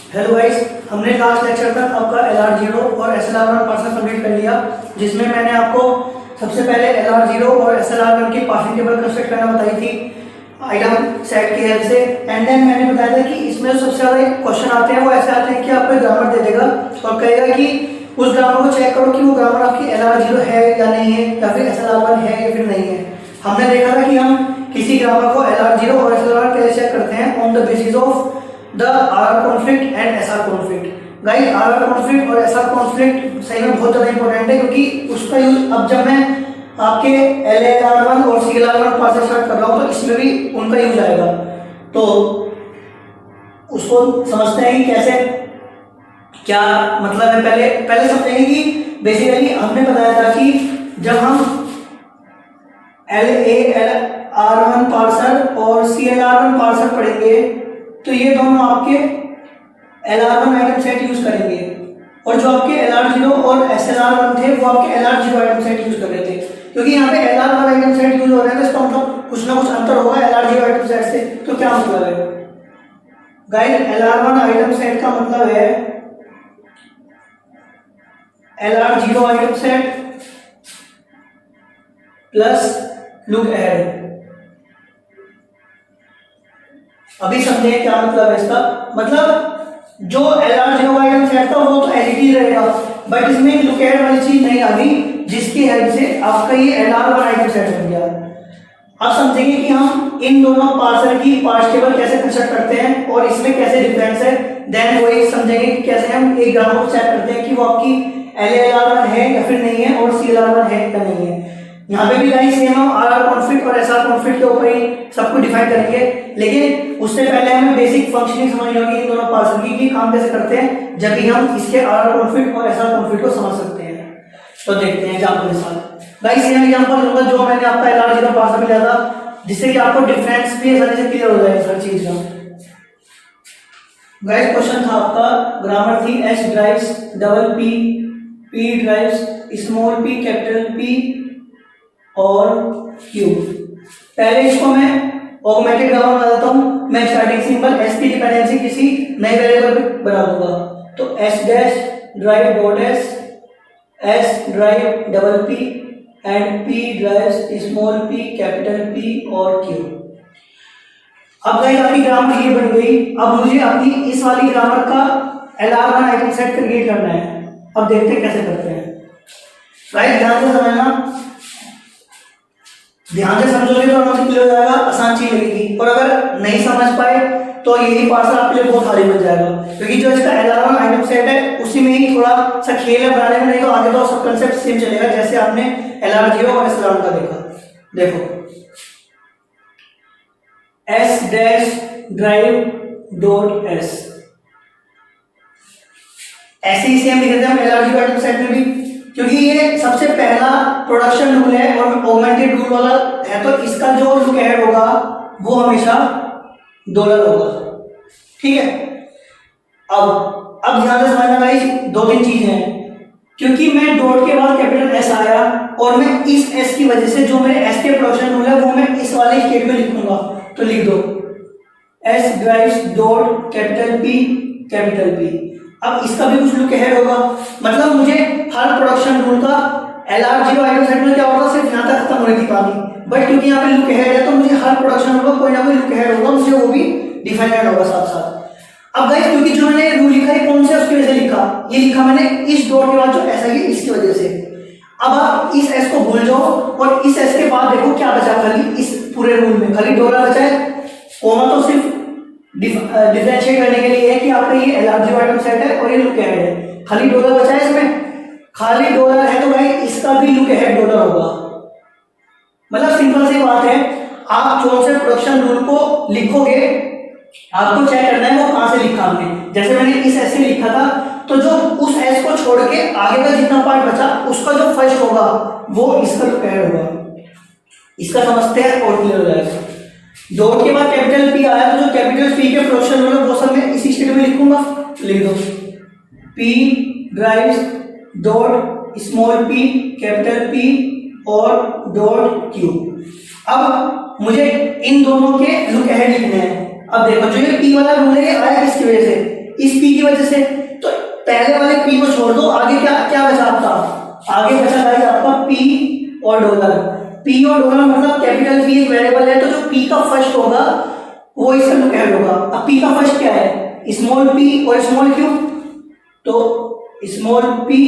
Hello guys, हमने last lecture तक आपका LR0 और SLR1 पार्सल कंप्लीट कर लिया, जिसमें मैंने आपको सबसे पहले LR0 और SLR1 की पार्सिंग टेबल कंस्ट्रक्ट करना बताई थी आइटम सेट की हेल्प से। एंड देन मैंने बताया था कि इसमें जो सबसे ज़्यादा क्वेश्चन आते हैं वो ऐसे आते हैं कि आपको ग्रामर दे देगा और कहेगा कि उस ग्रामर को चेक करो कि वो ग्रामर आपकी LR0 है या नहीं है, या फिर SLR1 है या फिर नहीं है। हमने देखा था कि हम किसी ग्रामर को LR0 और SLR1 कैसे चेक करते हैं on the basis of the RR conflict and SR conflict. Guys, RR conflict और SR कॉन्फ्लिक्ट सही में बहुत ज़्यादा इंपॉर्टेंट है, क्योंकि उसका यूज अब जब मैं आपके LLR1 और CLR1 पार्ट स्टार्ट कर रहा हूँ तो इसमें भी उनका यूज आएगा। तो उसको समझते हैं कि कैसे क्या मतलब है। पहले समझेंगे कि बेसिकली हमने बताया था कि जब हम LALR1 पार्सर और CLR1 पार्सर पढ़ेंगे तो ये दोनों आपके LR1 आइटम सेट यूज करेंगे, और जो आपके LR0 और SLR1 थे वो आपके LR0 आइटम सेट यूज कर रहे थे। क्योंकि यहाँ पे LR1 आइटम सेट यूज हो रहे हैं तो इसका मतलब कुछ ना कुछ अंतर होगा LR0 आइटम सेट से। तो क्या मतलब है गाइस? LR1 आइटम सेट का मतलब है LR0 item set plus look ahead. अभी समझे क्या मतलब है इसका? मतलब जो LR0 आइटम सेट था वो तो एलईडी रहेगा, बट इसमें लुक अहेड वाली चीज नहीं आ गई, जिसकी हेल्प से आपका ये LR1 आइटम सेट बन गया। अब समझेंगे कि हम इन दोनों पार्सर की पार्स टेबल कैसे कंस्ट्रक्ट करते हैं और इसमें कैसे डिफरेंस है। देन वही समझेंगे कि कैसे हम एक ग्रामर को चेक करते हैं कि वो आपकी LLR1 है या फिर नहीं है और CLR1 है या नहीं है। यहाँ पे भी गाइस सेम हम RR कॉन्फ्लिक्ट और SR कॉन्फ्लिक्ट के ऊपर ही सबको डिफाइन करेंगे, लेकिन उससे पहले हमें बेसिक फंक्शनिंग समझनी होगी इन दोनों पार्सर की कि काम कैसे करते हैं, जब भी हम इसके RR कॉन्फ्लिक्ट और SR कॉन्फ्लिक्ट को समझ सकते हैं। तो देखते हैं एग्जांपल के साथ। गाइस सेम एग्जांपल लूंगा जो मैंने आपका LR0 पार्सर में लिया था, जिससे कि आपको डिफरेंस भी आसानी से क्लियर हो जाए हर चीज का। गाइस क्वेश्चन था आपका, ग्रामर थी S drives double P, P drives small p capital P और Q। पहले इसको मैं ऑगमेंटेड ग्रामर बना देता हूं। मैं स्टार्टिंग सिंबल S की डिपेंडेंसी किसी नए वेरिएबल पे बना दूंगा। तो S dash drive dot S drive double P and P drive small p capital P और Q। अब गाइस आपकी ग्रामर ये बन गई। अब मुझे अपनी इस वाली ग्रामर का LR1 आइटम सेट क्रिएट करना है। अब देखते हैं कैसे करते हैं। राइट, ध्यान से समझना, ध्यान से समझोगे तो आपको क्लियर हो जाएगा, आसान चीज लगेगी। और अगर नहीं समझ पाए तो यही पार्सर आपके लिए बहुत भारी बन जाएगा, क्योंकि जो इसका LR1 आइटम सेट है उसी में ही थोड़ा सा खेल है बनाने में, नहीं तो आगे तो सब कंसेप्ट सेम चलेगा जैसे आपने LR0 और SLR1 का देखा। देखो S dash drive dot S, ऐसे ही सेम लिख देते हैं हम LR0 आइटम सेट में भी, क्योंकि ये सबसे पहला प्रोडक्शन रूल है और ऑगमेंटेड रूल वाला है, तो इसका जो लुक अहेड होगा वो हमेशा डॉलर होगा। ठीक है, अब ध्यान से समझना गाइस, दो तीन चीजें हैं। क्योंकि मैं डॉट के बाद कैपिटल S आया और मैं इस S की वजह से जो मेरे S के प्रोडक्शन रूल है वो मैं इस वाले स्टेट में लिखूंगा। तो लिख दो S drives dot capital P capital P। अब इसका भी कुछ लुक अहेड होगा, मतलब मुझे हर प्रोडक्शन रूल का LR0 आइटम सेट में क्या होगा, सिर्फ यहाँ तक खत्म होने की कहानी, बट क्योंकि यहाँ पे लुक अहेड है तो मुझे हर प्रोडक्शन रूल का कोई ना कोई लुक अहेड होगा, मुझे वो भी डिफाइंड होगा साथ साथ। अब गाइस क्योंकि जो मैंने रूल लिखा है कौन से उसकी वजह से लिखा, ये लिखा मैंने इस डॉट के बाद जो ऐसा ही इसकी वजह से। अब आप इस S को भूल जाओ और इस S के बाद देखो क्या बचा, खाली इस पूरे रूल में खाली डॉलर बचा है। कोमा तो सिर्फ डिफरेंशिएट करने के लिए है कि आपका ये LR0 आइटम सेट है और ये लुक अहेड है, खाली डॉलर बचा है इसमें, खाली डॉलर है तो भाई इसका भी लुक अहेड डॉलर होगा। मतलब सिंपल सी बात है, आप कौन से प्रोडक्शन रूल को लिखोगे आपको चेक करना है वो कहां से लिखा हमने। जैसे मैंने इस S से लिखा था तो जो उस S को छोड़ के आगे का जितना पार्ट बचा उसका जो फर्स्ट होगा वो इसका लुक अहेड होगा। इसका समझते हैं और क्लियर हो जाएगा। डॉट के बाद कैपिटल P आया तो जो कैपिटल P के प्रोडक्शन रूल है वो सब मैं इसी स्टेट में लिखूंगा। लिख दो P drives dot small p capital P और डॉट Q। अब मुझे इन दोनों के लुक अहेड लिखने हैं। अब देखो जो ये P वाला रूल है आया किसकी वजह से, इस पी की वजह से। तो पहले वाले पी को छोड़ दो, आगे क्या क्या बचा आपका, आगे बचा गाइस आपका पी और डॉलर। पी और डॉलर मतलब कैपिटल पी एक वेरिएबल है, तो जो पी का फर्स्ट होगा वो इसका लुक अहेड होगा। अब पी का फर्स्ट क्या है, स्मॉल पी और स्मॉल क्यू, तो small P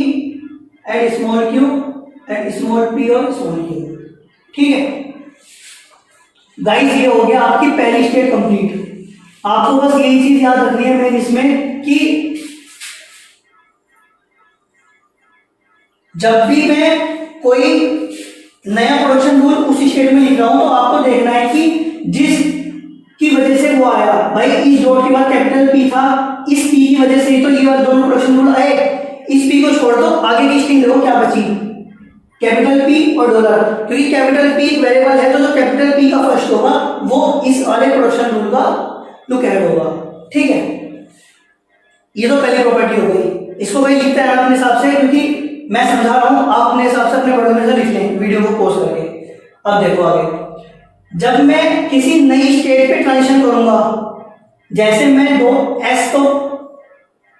and small Q and small P और स्मॉल क्यू। ठीक है गाइस, ये हो गया आपकी पहली स्टेट कंप्लीट। आपको बस यही चीज याद रखनी है मेन इसमें कि जब भी मैं कोई नया प्रोडक्शन रूल उसी स्टेट में लिख रहा हूं तो आपको देखना है कि जिस की वजह से वो आया, भाई इस डॉट के बाद कैपिटल पी था, इस पी की वजह से तो ये वाले दोनों प्रोडक्शन रूल आए। इस पी को छोड़ दो, आगे की स्ट्रिंग देखो क्या बची, कैपिटल पी और डॉलर, क्योंकि कैपिटल पी एक वेरिएबल है, तो जो कैपिटल पी का फर्स्ट होगा वो इस वाले प्रोडक्शन रूल का लुक अहेड होगा। ठीक है, ये तो पहली प्रॉपर्टी हो गई। इसको भाई लिखते हैं अपने हिसाब से, क्योंकि मैं समझा रहा हूं, आप अपने हिसाब से अपने वर्ड में से लिख लें वीडियो को पॉज करके। अब देखो आगे, जब मैं किसी नई स्टेट पे ट्रांजिशन करूंगा, जैसे मैं दो एस को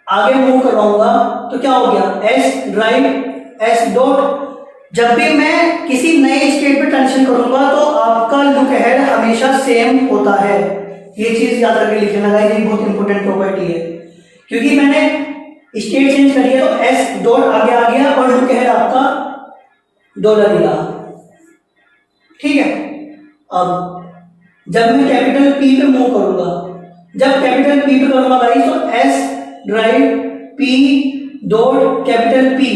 आगे मूव करवाऊंगा तो क्या हो गया, एस ड्राइव एस डॉट। जब भी मैं किसी नए स्टेट पे ट्रांजिशन करूंगा तो आपका लुक अहेड हमेशा सेम होता है। ये चीज याद रख के लिख लेना गाइस, ये बहुत इंपॉर्टेंट प्रॉपर्टी है, क्योंकि मैंने स्टेट चेंज करी है तो एस डॉट आगे आ गया और लुक अहेड आपका डॉलर ही रहा। ठीक है, अब जब मैं कैपिटल पी पे मूव करूंगा, जब कैपिटल पी पे करूंगा गाइस तो S drive P dot capital P,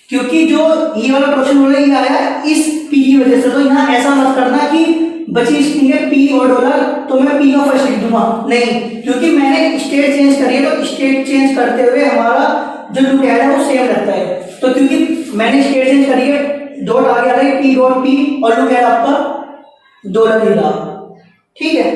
क्योंकि जो ये वाला क्वेश्चन बोल रहा आया इस पी की वजह से, तो यहाँ ऐसा मत करना कि बची स्ट्रिंग है पी और डॉलर तो मैं पी का फर्स्ट लिख दूंगा, नहीं, क्योंकि मैंने स्टेट चेंज करी है तो स्टेट चेंज करते हुए हमारा जो लुक अहेड है वो सेम रहता है। तो क्योंकि मैंने स्टेट चेंज करी है, डॉट आ गया था पी डॉट पी और लुक अहेड आपका डॉलर ही रहा। ठीक है,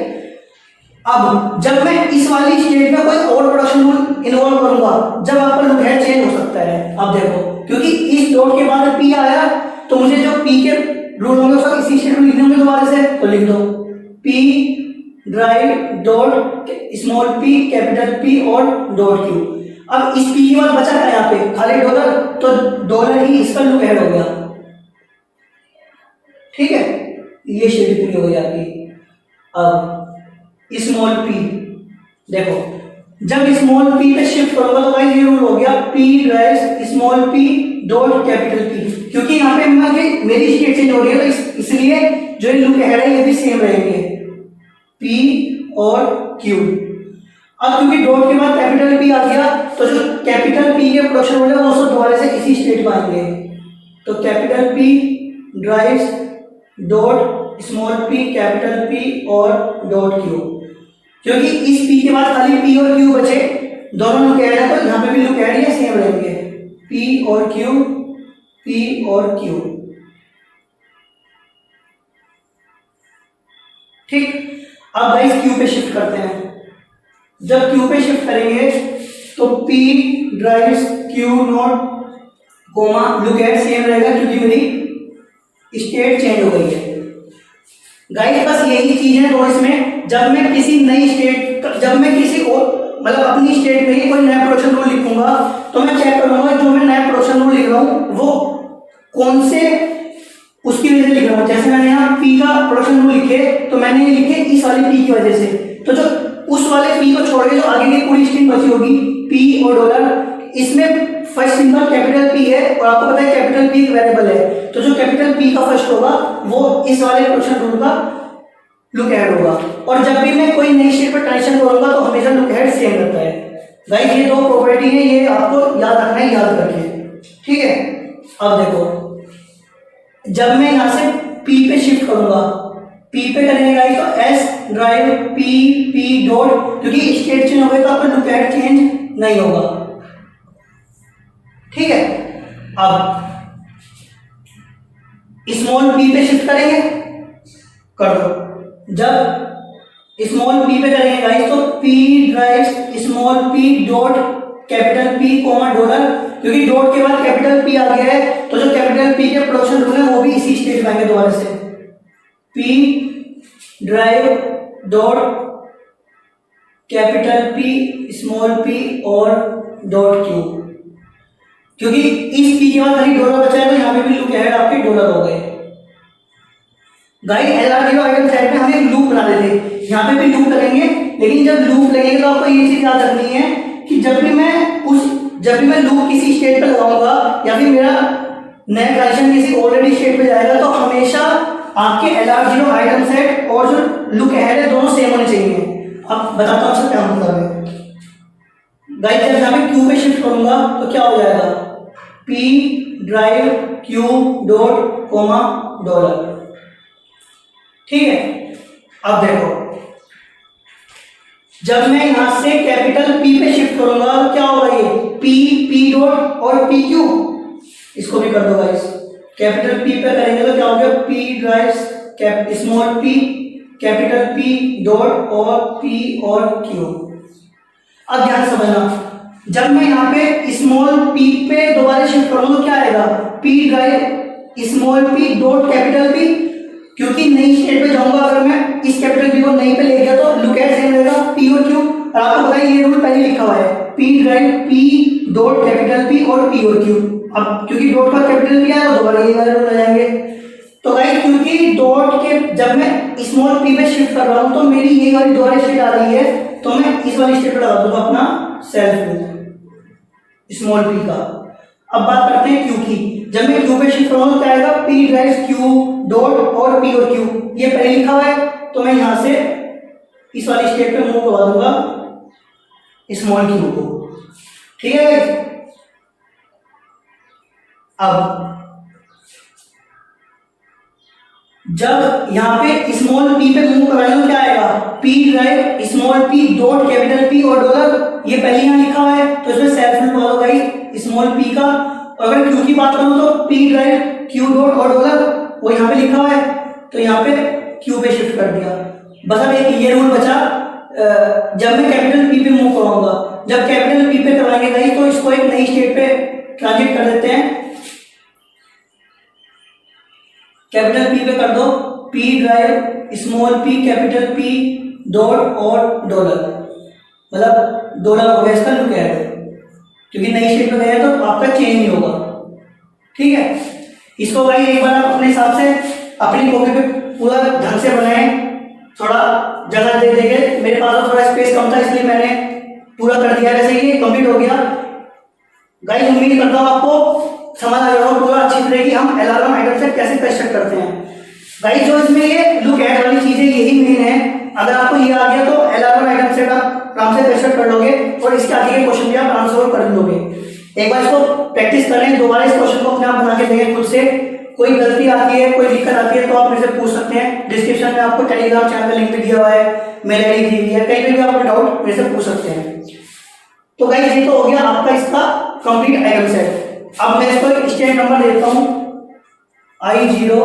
अब जब मैं इस वाली स्टेट में कोई और प्रोडक्शन रूल इन्वॉल्व करूंगा, जब आपका लुक अहेड चेंज हो सकता है। अब देखो, क्योंकि इस डॉट के बाद पी आया तो मुझे जो पी के रूल होंगे सब इसी स्टेट में लिखने होंगे दोबारा से, तो लिख दो P drive dot small P capital P और डॉट क्यू। अब इस पी के बाद बचा है यहाँ पे खाली डॉलर, तो डॉलर ही इसका लुक अहेड हो गया। ठीक है, ये स्टेट पूरी हो गई आपकी। अब स्मॉल पी देखो, जब स्मॉल पी पे शिफ्ट करूंगा तो भाई ये रूल हो गया P drive small P dot capital P, क्योंकि यहाँ पे मेरी स्टेट चेंज हो रही है तो इसलिए जो लुक अहेड है ये भी सेम रहेंगे पी और क्यू। अब क्योंकि डॉट के बाद कैपिटल पी आ गया तो जो कैपिटल पी के प्रोडक्शन हो रहे हैं वो दोबारा से इसी स्टेट में आएंगे, तो capital P drive dot small P capital P और डॉट क्यू, क्योंकि इस पी के बाद खाली पी और क्यू बचे, दोनों लुक अहेड है तो यहाँ पे भी लुक अहेड है सेम रहेंगे पी और क्यू पी और क्यू। ठीक, अब गाइस क्यू पे शिफ्ट करते हैं। जब क्यू पे शिफ्ट करेंगे तो P drive Q not comma look ahead same रहेगा, क्योंकि मेरी स्टेट चेंज हो गई है। गाइस बस यही चीज है तो इसमें जब मैं किसी नई स्टेट, जब मैं किसी और मतलब अपनी स्टेट में ही कोई नया प्रोडक्शन रूल लिखूंगा तो मैं चेक करूंगा जो मैं नया प्रोडक्शन रूल लिख रहा हूँ वो कौन से उसकी वजह से लिख रहा हूँ। जैसे मैंने यहाँ पी का प्रोडक्शन रूल लिखे तो मैंने ये लिखे इस वाले पी की वजह से, तो जो उस वाले पी को छोड़ के जो आगे की पूरी स्ट्रिंग बची होगी पी और डॉलर, इसमें फर्स्ट सिंबल कैपिटल पी है और आपको पता है कैपिटल पी एक वेरिएबल है, तो जो कैपिटल पी का फर्स्ट होगा वो इस वाले प्रोडक्शन रूल का लुक अहेड होगा। और जब भी मैं कोई नई स्टेट पर ट्रांजिशन करूंगा तो हमेशा लुक अहेड सेम रहता है। गाइस ये दो प्रॉपर्टी है, ये आपको याद रखना है, याद रखिए। ठीक है, अब देखो जब मैं यहां से P पे शिफ्ट करूंगा, P पे करेंगे गाइस तो S drive P P dot, क्योंकि स्टेट चेंज हो गई तो आपका लुक अहेड चेंज नहीं होगा। ठीक है, अब स्मॉल p पे शिफ्ट करेंगे, कर दो। जब स्मॉल p पे करेंगे गाइस तो p drive small p dot capital P comma dollar, क्योंकि डॉट के बाद कैपिटल P आ गया है तो जो कैपिटल P के प्रोडक्शन रूल है वो भी इसी स्टेज में आएंगे दोबारा से p drive dot capital P, small P और डॉट क्यू। क्योंकि इस पी के बाद खाली डॉलर बचा है तो यहाँ पे भी लुक अहेड आपके डॉलर हो गए। गाइस LR0 आइटम सेट में हम एक लूप बना देते हैं, यहाँ पे भी लूप लगेंगे, लेकिन जब लूप लगेंगे तो आपको ये चीज याद रखनी है कि जब भी मैं लूप किसी स्टेट पे लगाऊंगा या फिर मेरा नया ट्रांजिशन किसी ऑलरेडी स्टेट पे जाएगा तो हमेशा आपके LR0 आइटम सेट और जो लुक अहेड है दोनों सेम होने चाहिए। अब बताता हूँ इसका क्या मतलब है। गाइस जब यहाँ पे क्यू पे शिफ्ट करूंगा तो क्या हो जाएगा, P drive Q dot comma dollar. ठीक है, अब देखो जब मैं यहां से कैपिटल पी पे शिफ्ट करूंगा क्या होगा, ये पी डॉट और पी क्यू, इसको भी कर दो गाइस। कैपिटल पी पे करेंगे तो क्या हो गया, P drive small P capital P dot और पी और क्यू। अब ध्यान समझना, जब मैं यहाँ पे स्मॉल पी पे दोबारा शिफ्ट करूंगा तो क्या आएगा, P drive small P dot capital P, क्योंकि नई स्टेट पे जाऊंगा अगर मैं इस कैपिटल पी को नई पे ले गया तो लुक एट सेम रहेगा पी और क्यू। और आपको पता है ये रूल पहले लिखा हुआ है, P drive P dot capital P और पी और क्यू। अब क्योंकि डॉट का कैपिटल पी आया तो दोबारा ये वाले रूल आ जाएंगे। तो गाइस क्योंकि डॉट के जब मैं स्मॉल पी पे शिफ्ट कर रहा हूं तो मेरी ये वाली दोबारा स्टेट आ रही है तो मैं इस वाली स्टेट पे लगा दूंगा अपना सेल्फ लूप स्मॉल पी का। अब बात करते हैं क्यू की, जब मैं क्यू पे शिफ्ट करूंगा तो क्या आएगा, पी ड्राइव क्यू डॉट और पी और क्यू, ये पहले लिखा हुआ है तो मैं यहां से इस वाली स्टेट पे मूव करवा दूंगा स्मॉल क्यू को। ठीक है, अब जब यहां पे स्मॉल पी पे मूव करवाएंगे तो क्या आएगा, P drive small P dot capital P और डॉलर, ये पहले यहां लिखा हुआ है तो इसमें सेल्फ लूप लगा दो गाइस स्मॉल पी का। और अगर क्यू की बात करूं तो पी ड्राइव क्यू डॉट और डॉलर वो यहाँ पे लिखा हुआ है तो यहाँ पे क्यू पे शिफ्ट कर दिया। बस अब एक ये रूल बचा, जब मैं कैपिटल पी पे मूव कराऊंगा, जब कैपिटल पी पे करवाएंगे गाइस तो इसको एक नई स्टेट पे ट्रांजिट कर देते हैं। कैपिटल पी पे कर दो P drive small P capital P dot और डॉलर, मतलब डॉलर हो गया इसका लुक अहेड, क्योंकि नई स्टेट पे गया तो आपका चेंज नहीं होगा। ठीक है, इसको भाई एक बार आप अपने हिसाब से अपनी कॉपी पे पूरा ढंग से बनाएं, थोड़ा जगह दे देंगे, मेरे पास थोड़ा स्पेस कम था इसलिए मैंने पूरा कर दिया। जैसे ये कंप्लीट हो गया गाइस, उम्मीद करता हूँ आपको समझ आ गया होगा पूरा अच्छी तरह कि हम LR1 आइटम सेट कैसे कंस्ट्रक्ट करते हैं। गाइस जो इसमें ये लुक ऐड वाली चीजें यही मेन है, अगर आपको ये आ गया तो LR1 आइटम सेट आप आराम से कंस्ट्रक्ट कर लोगे और इसके आगे के क्वेश्चन भी आप आराम से कर लोगे। एक बार इसको प्रैक्टिस करें, दोबारा इस क्वेश्चन को अपने आप बना के देखें खुद से। कोई गलती आती है, कोई दिक्कत आती है तो आप मेरे से पूछ सकते हैं। डिस्क्रिप्शन में आपको टेलीग्राम चैनल का लिंक भी दिया हुआ है, मेल आईडी दी हुई है, कहीं पे भी आप डाउट मेरे से पूछ सकते हैं। तो गाइस ये तो हो गया आपका इसका कंप्लीट आइटम सेट। अब मैं इसको एक स्टेट नंबर देता हूं, I0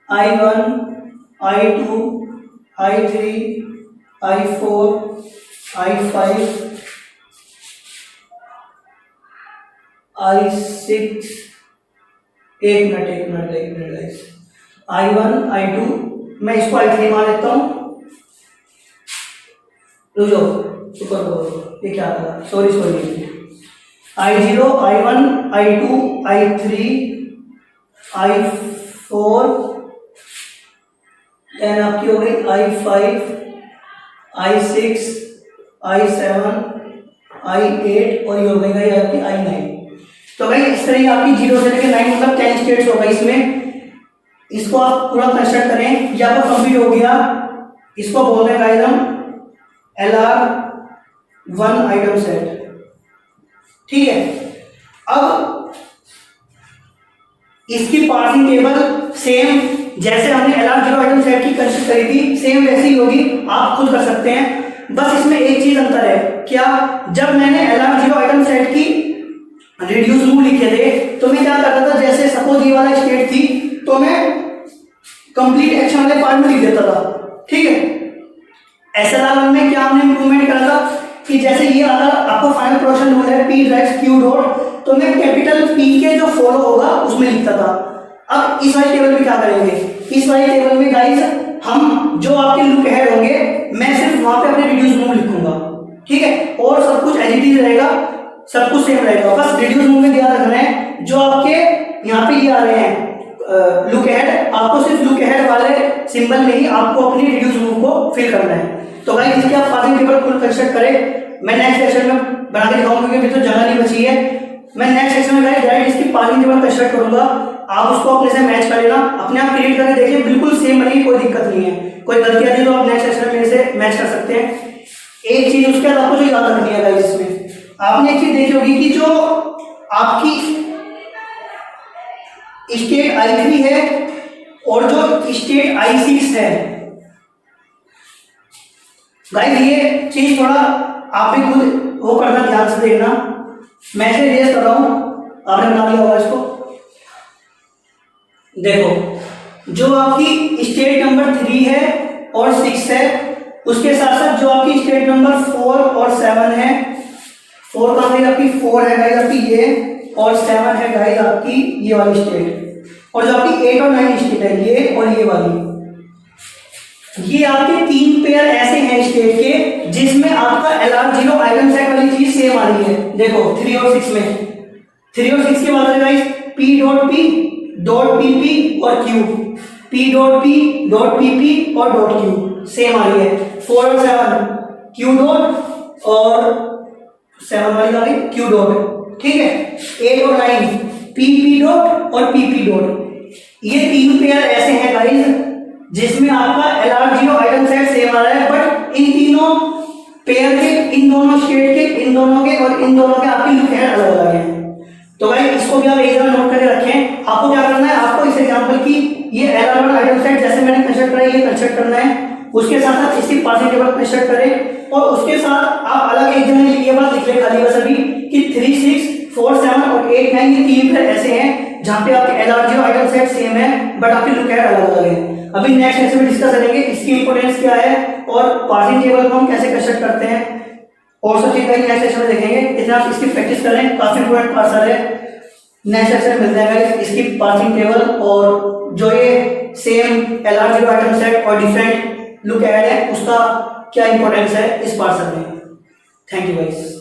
I1 I2 I3 I4 I5 I6, एक मिनट गाइस, I1 I2, मैं इसको I3 मान लेता हूं। रुको सुपर करो, ये क्या था, sorry I0 I1 I2 I3 I4, then आपकी हो गई I5 I6 I7 I8 और ये हो गई आपकी I9। तो भाई इस तरह आपकी 0 से लेकर 9 मतलब 10 स्टेट्स होगा इसमें। इसको आप पूरा कंस्ट्रक्ट करें, ये आपका कंप्लीट हो गया। इसको बोलते हैं गाइस हम LR1 आइटम सेट। ठीक है, अब इसकी पार्सिंग टेबल सेम जैसे हमने LR0 आइटम सेट की कंस्ट्रक्ट करी थी सेम वैसी ही होगी, आप खुद कर सकते हैं। बस इसमें एक चीज अंतर है, क्या, जब मैंने LR0 आइटम सेट की रिड्यूस रूल लिखे थे तो मैं क्या करता था, जैसे सपोज ये वाला स्टेट थी तो मैं कंप्लीट एक्शन वाले पार्ट में लिख देता था। ठीक है, SLR1 में क्या हमने इंप्रूवमेंट करा था कि जैसे ये अगर आपको फाइनल प्रोडक्शन रूल है पी ड्राइव क्यू डॉट, तो मैं कैपिटल पी के जो फॉलो होगा उसमें लिखता था। अब इस वाली टेबल में क्या करेंगे, इस वाली टेबल में गाइस हम जो आपके लुक अहेड होंगे मैं सिर्फ वहां पे अपने रिड्यूस मूव लिखूंगा, ठीक है, और सब कुछ एज इट इज रहेगा, सब कुछ सेम रहेगा। बस रिड्यूस मूव में ध्यान रखना है जो आपके यहाँ पे ये आ रहे हैं लुक अहेड, आपको सिर्फ लुक अहेड वाले सिंबल में ही आपको अपनी रिड्यूस मूव को फिल करना है। तो भाई इसके आप पासिंग टेबल फुल कंस्ट्रक्ट करें, मैं नेक्स्ट सेक्शन में बना के दिखाऊंगा क्योंकि अभी तो जगह नहीं बची है। मैं नेक्स्ट सेक्शन में डायरेक्ट इसकी पासिंग टेबल कंस्ट्रक्ट करूंगा, आप उसको अपने से मैच कर लेना, अपने आप क्रिएट करके देखिए, बिल्कुल सेम बनेगी, कोई दिक्कत नहीं है। कोई गलतियां थी तो आप नेक्स्ट सेक्शन में से मैच कर सकते हैं। एक चीज उसके बाद आपको जो याद रखनी है गाइस, इसमें आपने एक चीज देखी होगी कि जो आपकी स्टेट I3 है और जो स्टेट I6 है गाइस, ये चीज थोड़ा आप भी खुद वो करना, ध्यान से देखना। मैं इसे रेस कर रहा हूं, आपने बना लिया होगा इसको। देखो जो आपकी स्टेट नंबर 3 है और 6 है, उसके साथ साथ जो आपकी स्टेट नंबर 4 और 7 है, 4 कहाँ गई आपकी, 4 है गाइस आपकी ये, और 7 है गाइस आपकी ये वाली स्टेट, और जो आपकी 8 और 9 स्टेट है ये और ये वाली, ये आपके 3 पेयर ऐसे हैं स्टेट के जिसमें आपका LR0 आइटम सेट वाली चीज सेम आ रही है। देखो 3 और 6 में, 3 और 6 के बाद है guys P dot P dot PP और Q, P dot P dot PP और डॉट Q सेम आ रही है। 4 और 7 Q डॉट और 7 वाली आ गई Q डॉट, ठीक है। 8 और 9 PP डॉट और PP डॉट, ये 3 पेयर ऐसे हैं गाइस जिसमें आपका LR0 आइटम सेट सेम आ रहा है, बट इन तीनों पेयर के, इन दोनों स्टेट के, इन दोनों के और इन दोनों के आपकी लुक है अलग अलग है। तो भाई इसको भी आप एक जगह नोट करके रखें। आपको क्या करना है, आपको इस एग्जांपल की ये LR1 आइटम सेट जैसे मैंने कंस्ट्रक्ट करा है ये कंस्ट्रक्ट करना है, उसके साथ साथ इसकी पासिंग टेबल कंस्ट्रक्ट करें, और उसके साथ आप अलग एक जगह ये बात लिख ले खाली बस अभी कि 3, 6, 4, 7 और 8, 9 ये 3 पेयर ऐसे हैं जहां पे आपके LR0 आइटम सेट सेम है बट आपकी लुक है अलग अलग है। अभी नेक्स्ट लेक्चर में डिस्कस करेंगे इसकी इंपॉर्टेंस क्या है और पासिंग टेबल को हम कैसे कंस्ट्रक्ट करते हैं, और सब चीजें नेक्स्ट लेक्चर में देखेंगे। इतना आप इसकी प्रैक्टिस करें, काफी इंपॉर्टेंट पार्ट है। नेक्स्ट लेक्चर में मिलते हैं इसकी पासिंग टेबल और जो ये सेम LR0 आइटम सेट और डिफरेंट लुक ऐड है उसका क्या इंपॉर्टेंस है इस पार्ट में। Thank you guys.